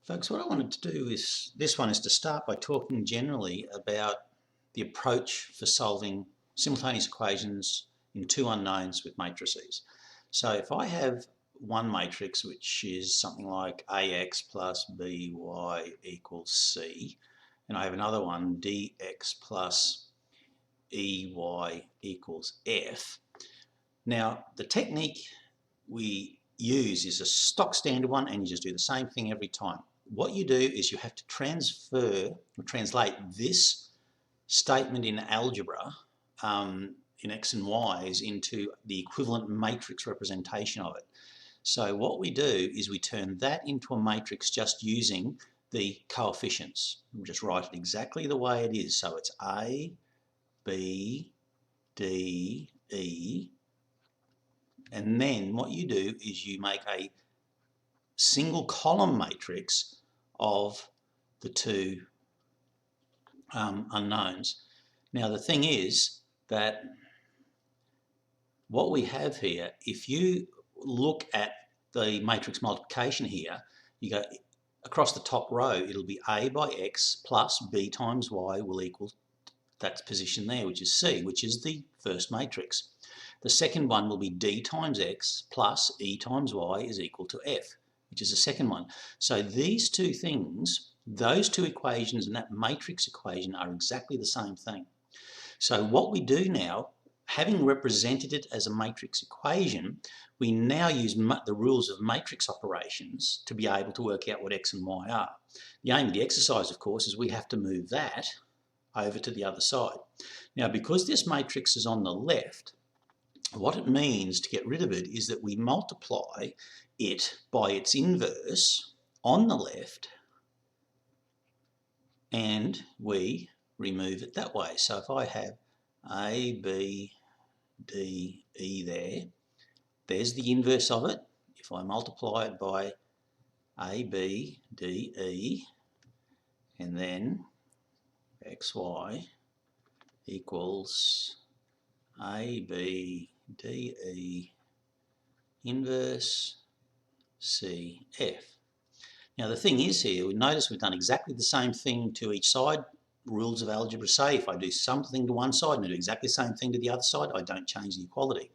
Folks, what I wanted to do is, this one is to start by talking generally about the approach for solving simultaneous equations in two unknowns with matrices. So if I have one matrix which is something like AX plus BY equals C, and I have another one DX plus EY equals F. Now the technique we use is a stock standard one, and you just do the same thing every time. What you do is you have to transfer or translate this statement in algebra in X and Y's into the equivalent matrix representation of it. So what we do is we turn that into a matrix just using the coefficients. We'll just write it exactly the way it is. So it's A, B, D, E, and then what you do is you make a single column matrix of the two unknowns. Now the thing is that what we have here, if you look at the matrix multiplication here, you go across the top row, it'll be A by X plus B times Y will equal that position there, which is C, which is the first matrix. The second one will be D times X plus E times Y is equal to F, which is the second one. So these two things, those two equations and that matrix equation are exactly the same thing. So what we do now, having represented it as a matrix equation, we now use the rules of matrix operations to be able to work out what X and Y are. The aim of the exercise, of course, is we have to move that over to the other side. Now, because this matrix is on the left, what it means to get rid of it is that we multiply it by its inverse on the left and we remove it that way. So if I have A, B, D, E there, there's the inverse of it. If I multiply it by A, B, D, E, and then XY equals A, B, D, E, inverse C, F. Now the thing is here, we notice we've done exactly the same thing to each side. Rules of algebra say if I do something to one side and I do exactly the same thing to the other side, I don't change the equality.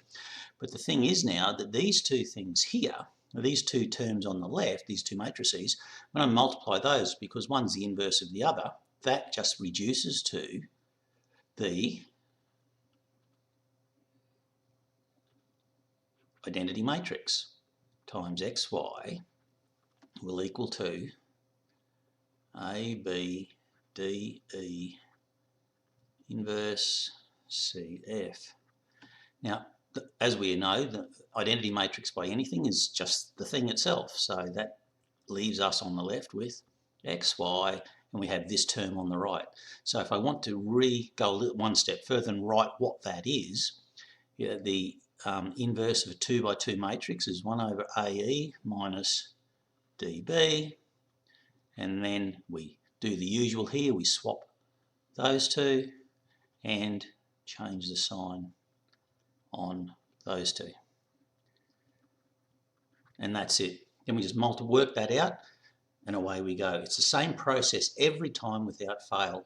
But the thing is now that these two things here, these two terms on the left, these two matrices, when I multiply those, because one's the inverse of the other, that just reduces to the identity matrix times XY will equal to A, B, D, E, inverse C, F. Now, as we know, the identity matrix by anything is just the thing itself. So that leaves us on the left with X, Y, and we have this term on the right. So if I want to go one step further and write what that is, the inverse of a 2 by 2 matrix is 1 over AE minus DB, and then we do the usual here, we swap those two and change the sign on those two. And that's it. Then we just work that out and away we go. It's the same process every time without fail.